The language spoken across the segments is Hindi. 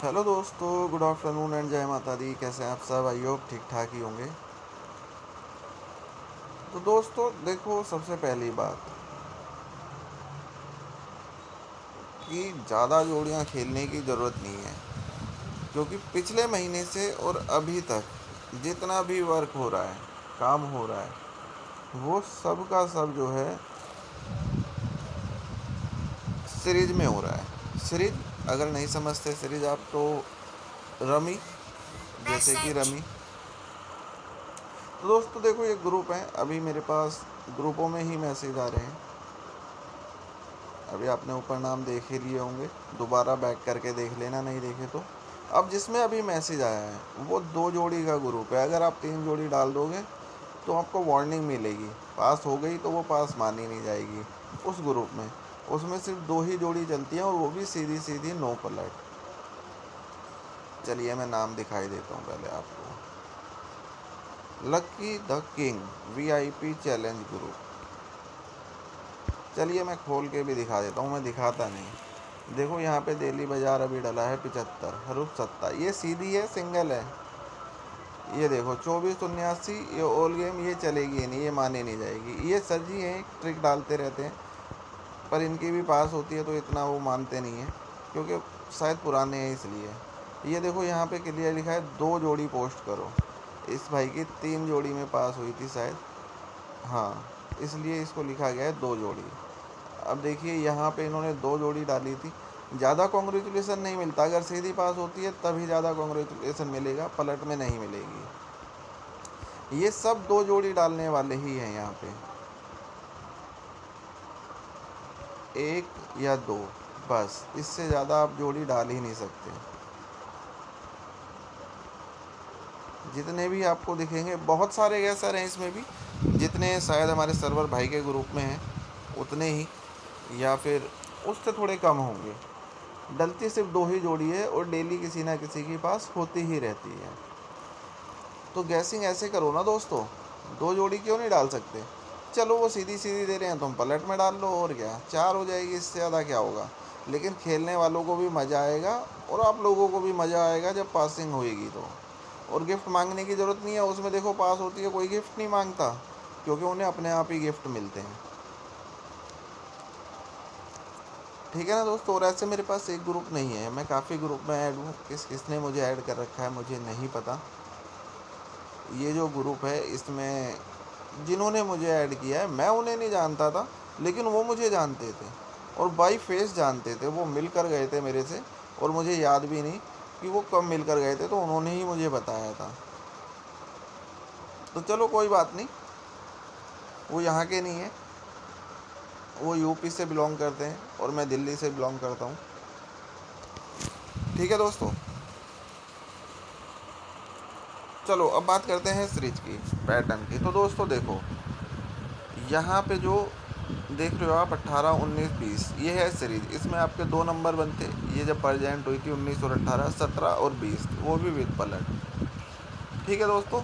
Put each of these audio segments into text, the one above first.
हेलो दोस्तों, गुड आफ्टरनून एंड जय माता दी। कैसे हैं आप सब? आई होप ठीक ठाक ही होंगे। तो दोस्तों देखो, सबसे पहली बात कि ज़्यादा जोड़ियां खेलने की ज़रूरत नहीं है, क्योंकि पिछले महीने से और अभी तक जितना भी वर्क हो रहा है, काम हो रहा है, वो सब का सब जो है सीरीज में हो रहा है। सीरीज अगर नहीं समझते सीरीज आप, तो रमी, जैसे कि रमी। तो दोस्तों देखो, ये ग्रुप है, अभी मेरे पास ग्रुपों में ही मैसेज आ रहे हैं। अभी आपने ऊपर नाम देख ही लिए होंगे, दोबारा बैक करके देख लेना नहीं देखे तो। अब जिसमें अभी मैसेज आया है वो 2 जोड़ी का ग्रुप है। अगर आप 3 जोड़ी डाल दोगे तो आपको वार्निंग मिलेगी। पास हो गई तो वो पास मानी नहीं जाएगी उस ग्रुप में। उसमें सिर्फ 2 ही जोड़ी चलती हैं, और वो भी सीधी सीधी नो पलट। चलिए मैं नाम दिखाई देता हूँ पहले आपको। Lucky the king VIP challenge group. चलिए मैं खोल के भी दिखा देता हूँ, मैं दिखाता नहीं। देखो यहाँ पे दिल्ली बाज़ार अभी डला है 75 हरूफ 70, ये सीधी है, सिंगल है। ये देखो 2479, ये ऑल गेम, ये चलेगी नहीं, ये माने नहीं जाएगी। ये सर जी हैं, ट्रिक डालते रहते हैं, पर इनकी भी पास होती है तो इतना वो मानते नहीं हैं, क्योंकि शायद पुराने हैं इसलिए। ये देखो यहाँ पे क्लियर लिखा है 2 जोड़ी पोस्ट करो। इस भाई की 3 जोड़ी में पास हुई थी शायद, हाँ, इसलिए इसको लिखा गया है 2 जोड़ी। अब देखिए यहाँ पे इन्होंने 2 जोड़ी डाली थी। ज़्यादा कॉन्ग्रेचुलेसन नहीं मिलता, अगर सीधी पास होती है तभी ज़्यादा कॉन्ग्रेचुलेसन मिलेगा, पलट में नहीं मिलेगी। ये सब 2 जोड़ी डालने वाले ही हैं यहाँ पे, 1 या 2, बस इससे ज़्यादा आप जोड़ी डाल ही नहीं सकते। जितने भी आपको दिखेंगे, बहुत सारे गैसर हैं इसमें भी, जितने शायद हमारे सर्वर भाई के ग्रुप में हैं उतने ही, या फिर उससे थोड़े कम होंगे। डलती सिर्फ 2 ही जोड़ी है, और डेली किसी ना किसी के पास होती ही रहती है। तो गैसिंग ऐसे करो ना दोस्तों, 2 जोड़ी क्यों नहीं डाल सकते? चलो वो सीधी सीधी दे रहे हैं, तुम पलट में डाल लो, और क्या, 4 हो जाएगी, इससे ज़्यादा क्या होगा। लेकिन खेलने वालों को भी मज़ा आएगा, और आप लोगों को भी मज़ा आएगा जब पासिंग होएगी तो। और गिफ्ट मांगने की ज़रूरत नहीं है उसमें, देखो पास होती है कोई गिफ्ट नहीं मांगता, क्योंकि उन्हें अपने आप ही गिफ्ट मिलते हैं। ठीक है ना दोस्तों। और ऐसे मेरे पास एक ग्रुप नहीं है, मैं काफ़ी ग्रुप में ऐड हूँ। किसने मुझे ऐड कर रखा है मुझे नहीं पता। ये जो ग्रुप है, इसमें जिन्होंने मुझे ऐड किया है, मैं उन्हें नहीं जानता था, लेकिन वो मुझे जानते थे, और बाई फेस जानते थे। वो मिल कर गए थे मेरे से, और मुझे याद भी नहीं कि वो कब मिल कर गए थे, तो उन्होंने ही मुझे बताया था। तो चलो कोई बात नहीं, वो यहाँ के नहीं है, वो यूपी से बिलोंग करते हैं, और मैं दिल्ली से बिलोंग करता हूँ। ठीक है दोस्तों। चलो अब बात करते हैं सीरीज की, पैटर्न की। तो दोस्तों देखो, यहाँ पे जो देख रहे हो आप 18, 19, 20, ये है सीरीज। इसमें आपके 2 नंबर बनते, ये जब प्रजेंट हुई थी 19 और 18, 17 और 20, वो भी विद पलट। ठीक है दोस्तों।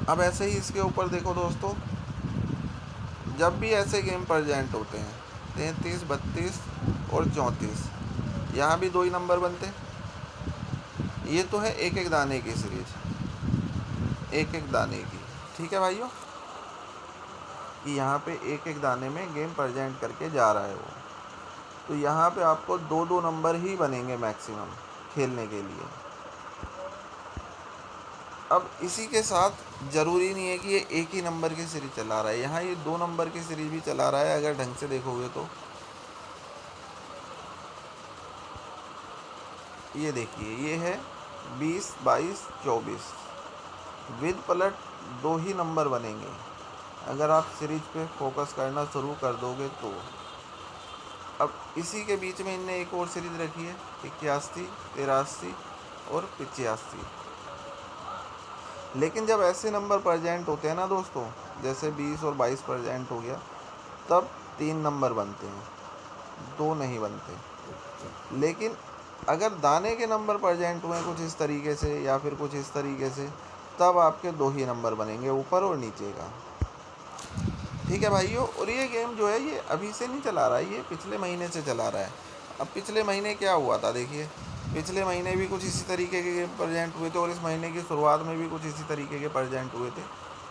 अब ऐसे ही इसके ऊपर देखो दोस्तों, जब भी ऐसे गेम प्रजेंट होते हैं 33, 32 और 34, यहाँ भी 2 ही नंबर बनते। ये तो है एक एक दाने की सीरीज, एक एक दाने की। ठीक है भाइयों, कि यहाँ पे एक एक दाने में गेम प्रेजेंट करके जा रहा है वो। तो यहाँ पे आपको 2 2 नंबर ही बनेंगे मैक्सिमम खेलने के लिए। अब इसी के साथ ज़रूरी नहीं है कि ये एक ही नंबर की सीरीज चला रहा है, यहाँ ये 2 नंबर की सीरीज भी चला रहा है, अगर ढंग से देखोगे तो। ये देखिए, ये है 20, 22, 24 विद पलट, 2 ही नंबर बनेंगे अगर आप सीरीज पे फोकस करना शुरू कर दोगे तो। अब इसी के बीच में इनने एक और सीरीज रखी है, 81, 83 और 85। लेकिन जब ऐसे नंबर प्रजेंट होते हैं ना दोस्तों, जैसे 20 और 22 प्रजेंट हो गया, तब 3 नंबर बनते हैं, 2 नहीं बनते। लेकिन अगर दाने के नंबर प्रजेंट हुए कुछ इस तरीके से या फिर कुछ इस तरीके से, तब आपके 2 ही नंबर बनेंगे, ऊपर और नीचे का। ठीक है भाइयों। और ये गेम जो है, ये अभी से नहीं चला रहा है, ये पिछले महीने से चला रहा है। अब पिछले महीने क्या हुआ था देखिए, पिछले महीने भी कुछ इसी तरीके के गेम प्रेजेंट हुए थे और इस महीने की शुरुआत में भी कुछ इसी तरीके के प्रेजेंट हुए थे।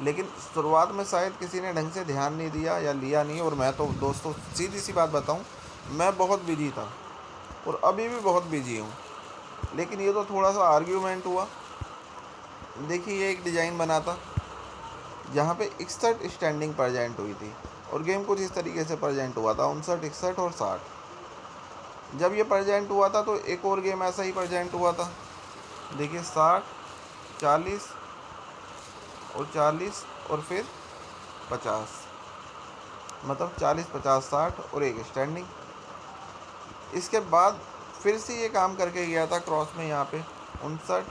लेकिन शुरुआत में शायद किसी ने ढंग से ध्यान नहीं दिया या लिया नहीं, और मैं तो दोस्तों सीधी सी बात बताऊं, मैं बहुत बिजी था और अभी भी बहुत बिजी हूँ। लेकिन ये तो थोड़ा सा आर्ग्यूमेंट हुआ। देखिए ये एक डिज़ाइन बना था जहाँ पे 61 स्टैंडिंग प्रेजेंट हुई थी और गेम कुछ इस तरीके से प्रेजेंट हुआ था, 59, 61 और 60। जब ये प्रेजेंट हुआ था तो एक और गेम ऐसा ही प्रेजेंट हुआ था। देखिए 60, 40 और 40 और फिर 50, मतलब 40, 50, 60 और एक स्टैंडिंग। इसके बाद फिर से ये काम करके गया था क्रॉस में यहाँ पे 59,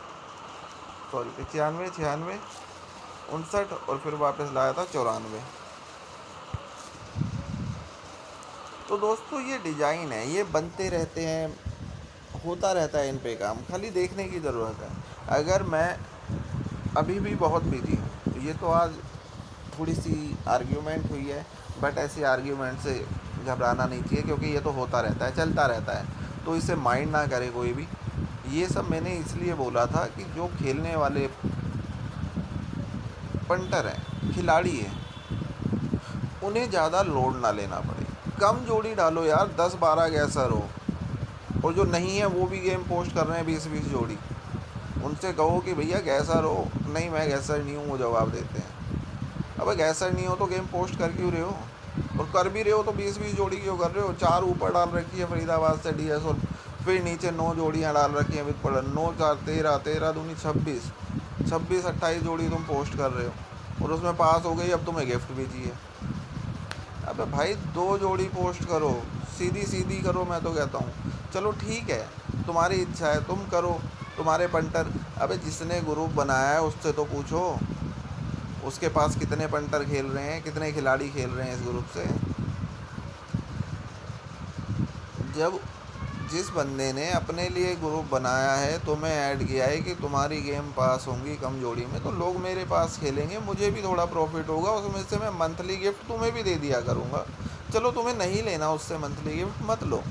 सॉरी 95, 96, 59 और फिर वापस लाया था 94। तो दोस्तों ये डिज़ाइन है, ये बनते रहते हैं, होता रहता है इन पे काम, खाली देखने की ज़रूरत है। अगर मैं अभी भी बहुत बिजी हूँ तो ये तो आज थोड़ी सी आर्ग्यूमेंट हुई है, बट ऐसी आर्ग्यूमेंट से घबराना नहीं चाहिए क्योंकि ये तो होता रहता है, चलता रहता है, तो इसे माइंड ना करे कोई भी। ये सब मैंने इसलिए बोला था कि जो खेलने वाले पंटर हैं, खिलाड़ी हैं, उन्हें ज़्यादा लोड ना लेना पड़े। कम जोड़ी डालो यार, 10-12 गैसर हो, और जो नहीं है वो भी गेम पोस्ट कर रहे हैं 20-20 जोड़ी, उनसे कहो कि भैया गैसर हो। नहीं मैं गैसर नहीं हूँ, वो जवाब देते हैं। अबे गैसर नहीं हो तो गेम पोस्ट कर क्यों रहे हो, और कर भी रहे हो तो 20-20 जोड़ी क्यों कर रहे हो। 4 ऊपर डाल रखी है फरीदाबाद से डीएस, और फिर नीचे 9 जोड़ियाँ डाल रखी हैं विद पड़न, 9 4 13, 13 दूनी 26, 26 28 जोड़ी तुम पोस्ट कर रहे हो और उसमें पास हो गई, अब तुम्हें गिफ्ट भी चाहिए। अबे भाई 2 जोड़ी पोस्ट करो, सीधी सीधी करो, मैं तो कहता हूँ। चलो ठीक है, तुम्हारी इच्छा है तुम करो, तुम्हारे पंटर। अबे जिसने ग्रुप बनाया है उससे तो पूछो, उसके पास कितने पंटर खेल रहे हैं, कितने खिलाड़ी खेल रहे हैं इस ग्रुप से। जब जिस बंदे ने अपने लिए ग्रुप बनाया है, तुम्हें ऐड किया है कि तुम्हारी गेम पास होंगी कम जोड़ी में, तो लोग मेरे पास खेलेंगे, मुझे भी थोड़ा प्रॉफिट होगा, उसमें से मैं मंथली गिफ्ट तुम्हें भी दे दिया करूँगा। चलो तुम्हें नहीं लेना उससे मंथली गिफ्ट मत लो,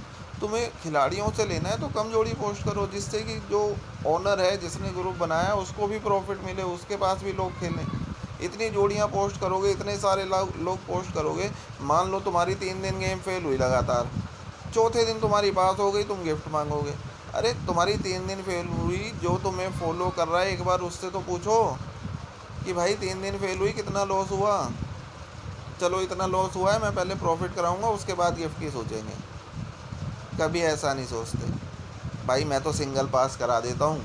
तुम्हें खिलाड़ियों से लेना है तो कम जोड़ी पोस्ट करो, जिससे कि जो ओनर है जिसने ग्रुप बनाया है उसको भी प्रॉफिट मिले, उसके पास भी लोग खेलें। इतनी जोड़ियाँ पोस्ट करोगे, इतने सारे लोग पोस्ट करोगे, मान लो तुम्हारी 3 दिन गेम फेल हुई लगातार, चौथे दिन तुम्हारी बात हो गई, तुम गिफ्ट मांगोगे। अरे तुम्हारी 3 दिन फेल हुई, जो तुम्हें फॉलो कर रहा है एक बार उससे तो पूछो कि भाई 3 दिन फेल हुई, कितना लॉस हुआ। चलो इतना लॉस हुआ है, मैं पहले प्रॉफिट कराऊंगा, उसके बाद गिफ्ट की सोचेंगे। कभी ऐसा नहीं सोचते। भाई मैं तो सिंगल पास करा देता हूँ,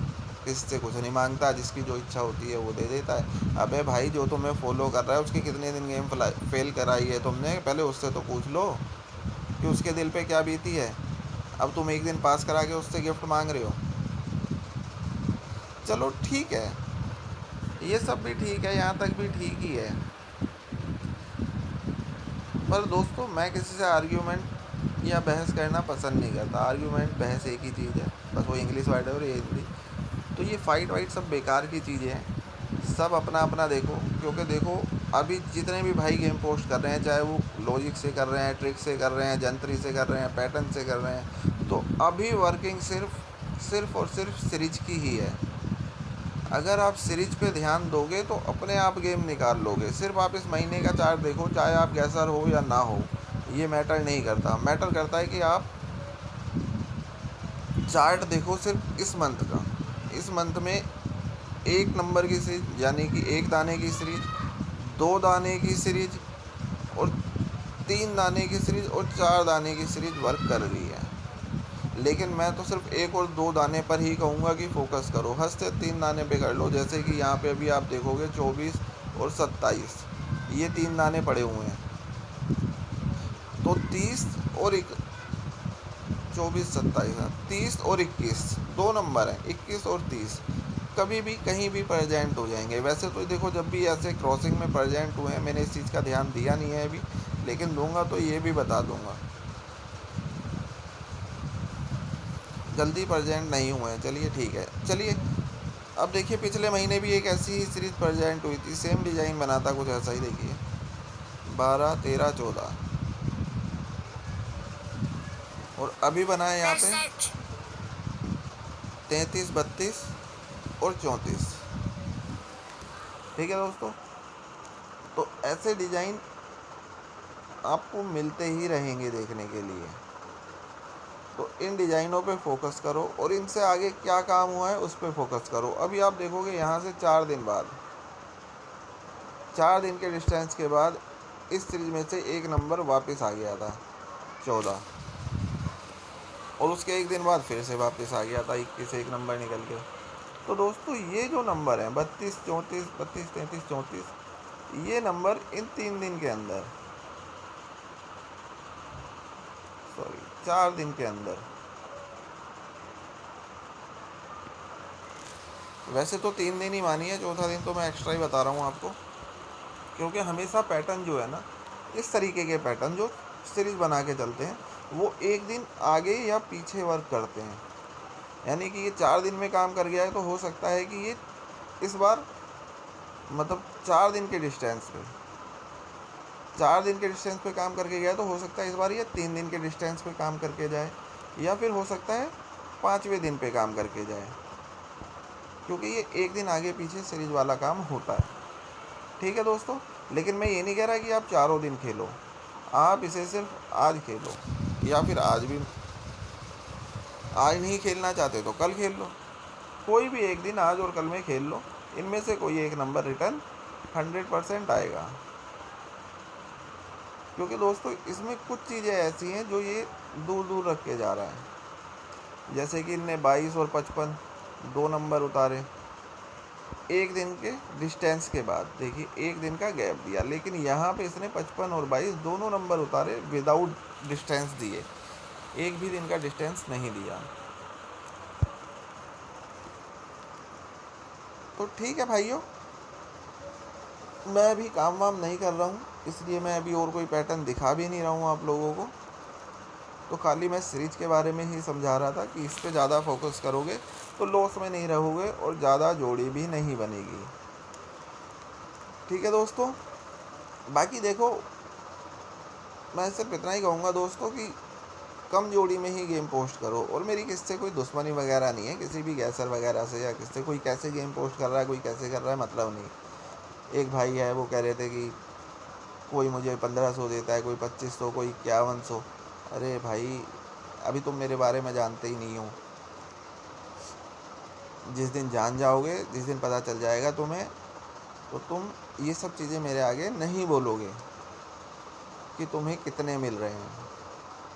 किससे कुछ नहीं मांगता, जिसकी जो इच्छा होती है वो दे देता है। अबे भाई जो तुम्हें फॉलो कर रहा है उसकी कितने दिन गेम फेल कराई है तुमने, पहले उससे तो पूछ लो कि उसके दिल पे क्या बीती है। अब तुम एक दिन पास करा के उससे गिफ्ट मांग रहे हो। चलो ठीक है, ये सब भी ठीक है, यहाँ तक भी ठीक ही है। पर दोस्तों मैं किसी से आर्ग्यूमेंट या बहस करना पसंद नहीं करता। आर्ग्यूमेंट बहस एक ही चीज़ है, बस वो इंग्लिश वर्ड है और ये हिंदी। तो ये फ़ाइट वाइट सब बेकार की चीज़ें हैं। सब अपना अपना देखो, क्योंकि देखो अभी जितने भी भाई गेम पोस्ट कर रहे हैं, चाहे वो लॉजिक से कर रहे हैं, ट्रिक से कर रहे हैं, जंतरी से कर रहे हैं, पैटर्न से कर रहे हैं, तो अभी वर्किंग सिर्फ सिर्फ और सिर्फ सीरीज की ही है। अगर आप सीरीज पे ध्यान दोगे तो अपने आप गेम निकाल लोगे। सिर्फ आप इस महीने का चार्ट देखो, चाहे आप गैसर हो या ना हो, ये मैटर नहीं करता। मैटर करता है कि आप चार्ट देखो सिर्फ इस मंथ का। इस मंथ में 1 नंबर की सीरीज, यानी कि 1 दाने की सीरीज, 2 दाने की सीरीज और 3 दाने की सीरीज और 4 दाने की सीरीज वर्क कर रही है। लेकिन मैं तो सिर्फ 1 और 2 दाने पर ही कहूँगा कि फोकस करो। हंसते 3 दाने पे कर लो, जैसे कि यहाँ पे अभी आप देखोगे 24 और 27, ये 3 दाने पड़े हुए हैं। तो 30 और 24 27, 30 और 21, 2 नंबर हैं, 21 और 30, कभी भी कहीं भी प्रेजेंट हो जाएंगे। वैसे तो देखो जब भी ऐसे क्रॉसिंग में प्रेजेंट हुए हैं, मैंने इस चीज़ का ध्यान दिया नहीं है अभी, लेकिन दूंगा तो ये भी बता दूंगा, जल्दी प्रेजेंट नहीं हुए हैं। चलिए ठीक है, चलिए अब देखिए पिछले महीने भी एक ऐसी ही सीरीज प्रेजेंट हुई थी, सेम डिज़ाइन बना था कुछ ऐसा ही। देखिए 12 13 14, और अभी बना है यहाँ पे 33, 32 और 34। ठीक है दोस्तों, तो ऐसे डिज़ाइन आपको मिलते ही रहेंगे देखने के लिए। तो इन डिज़ाइनों पे फोकस करो और इनसे आगे क्या काम हुआ है उस पे फोकस करो। अभी आप देखोगे यहाँ से 4 दिन बाद, 4 दिन के डिस्टेंस के बाद इस सीरीज में से एक नंबर वापस आ गया था 14, और उसके एक दिन बाद फिर से वापस आ गया था 21 से एक नंबर निकल के। तो दोस्तों ये जो नंबर है 32, 34, 32, 33, 34, ये नंबर इन 3 दिन के अंदर, सॉरी 4 दिन के अंदर, वैसे तो 3 दिन ही मानिए, चौथा दिन तो मैं एक्स्ट्रा ही बता रहा हूँ आपको, क्योंकि हमेशा पैटर्न जो है ना, इस तरीके के पैटर्न जो सीरीज बना के चलते हैं वो एक दिन आगे या पीछे वर्क करते हैं। यानी कि ये 4 दिन में काम कर गया है तो हो सकता है कि ये इस बार मतलब 4 दिन के डिस्टेंस पे, 4 दिन के डिस्टेंस पे काम करके गया है तो हो सकता है इस बार ये 3 दिन के डिस्टेंस पे काम करके जाए, या फिर हो सकता है 5वें दिन पे काम करके जाए, क्योंकि ये एक दिन आगे पीछे सीरीज वाला काम होता है। ठीक है दोस्तों, लेकिन मैं ये नहीं कह रहा कि आप चारों दिन खेलो, आप इसे सिर्फ आज खेलो, या फिर आज नहीं खेलना चाहते तो कल खेल लो, कोई भी एक दिन आज और कल में खेल लो, इनमें से कोई एक नंबर रिटर्न 100% आएगा। क्योंकि दोस्तों इसमें कुछ चीज़ें ऐसी हैं जो ये दूर दूर रख के जा रहा है। जैसे कि इनने 22 और 55 दो नंबर उतारे एक दिन के डिस्टेंस के बाद, देखिए एक दिन का गैप दिया, लेकिन यहाँ पे इसने 55 और 22 दोनों नंबर उतारे विदाउट डिस्टेंस दिए, एक भी दिन का डिस्टेंस नहीं दिया। तो ठीक है भाइयों, मैं अभी काम वाम नहीं कर रहा हूँ, इसलिए मैं अभी और कोई पैटर्न दिखा भी नहीं रहा हूँ आप लोगों को। तो खाली मैं सीरीज के बारे में ही समझा रहा था कि इस पे ज़्यादा फोकस करोगे तो लॉस में नहीं रहोगे और ज़्यादा जोड़ी भी नहीं बनेगी। ठीक है दोस्तों, बाकी देखो मैं सिर्फ इतना ही कहूँगा दोस्तों कि कम जोड़ी में ही गेम पोस्ट करो, और मेरी किससे कोई दुश्मनी वगैरह नहीं है, किसी भी गैसर वगैरह से या किससे, कोई कैसे गेम पोस्ट कर रहा है कोई कैसे कर रहा है मतलब नहीं। एक भाई है वो कह रहे थे कि कोई मुझे 1500 देता है, कोई 2500, कोई 5100। अरे भाई अभी तुम मेरे बारे में जानते ही नहीं हो, जिस दिन जान जाओगे, जिस दिन पता चल जाएगा तुम्हें, तो तुम ये सब चीज़ें मेरे आगे नहीं बोलोगे कि तुम्हें कितने मिल रहे हैं।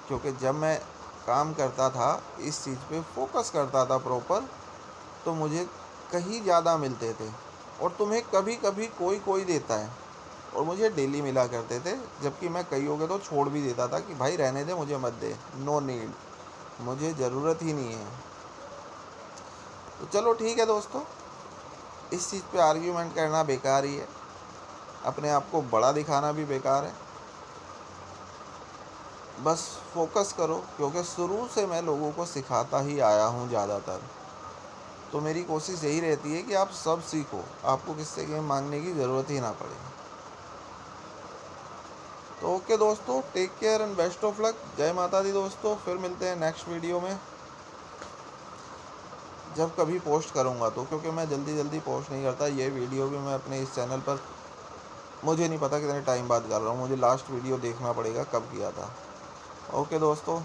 क्योंकि जब मैं काम करता था इस चीज़ पे फोकस करता था प्रॉपर, तो मुझे कहीं ज़्यादा मिलते थे, और तुम्हें कभी कभी कोई कोई देता है, और मुझे डेली मिला करते थे, जबकि मैं कई हो गए तो छोड़ भी देता था कि भाई रहने दे, मुझे मत दे, नो नीड, मुझे ज़रूरत ही नहीं है। तो चलो ठीक है दोस्तों, इस चीज़ पे आर्ग्यूमेंट करना बेकार ही है, अपने आप को बड़ा दिखाना भी बेकार है। बस फोकस करो, क्योंकि शुरू से मैं लोगों को सिखाता ही आया हूँ ज़्यादातर, तो मेरी कोशिश यही रहती है कि आप सब सीखो, आपको किससे गेम मांगने की ज़रूरत ही ना पड़े। तो ओके दोस्तों, take care and best of luck. जय माता दी दोस्तों, फिर मिलते हैं नेक्स्ट वीडियो में, जब कभी पोस्ट करूँगा तो, क्योंकि मैं जल्दी जल्दी पोस्ट नहीं करता। ये वीडियो भी मैं अपने इस चैनल पर मुझे नहीं पता कितने टाइम बाद कर रहा हूँ, मुझे लास्ट वीडियो देखना पड़ेगा कब किया था। ओके दोस्तों।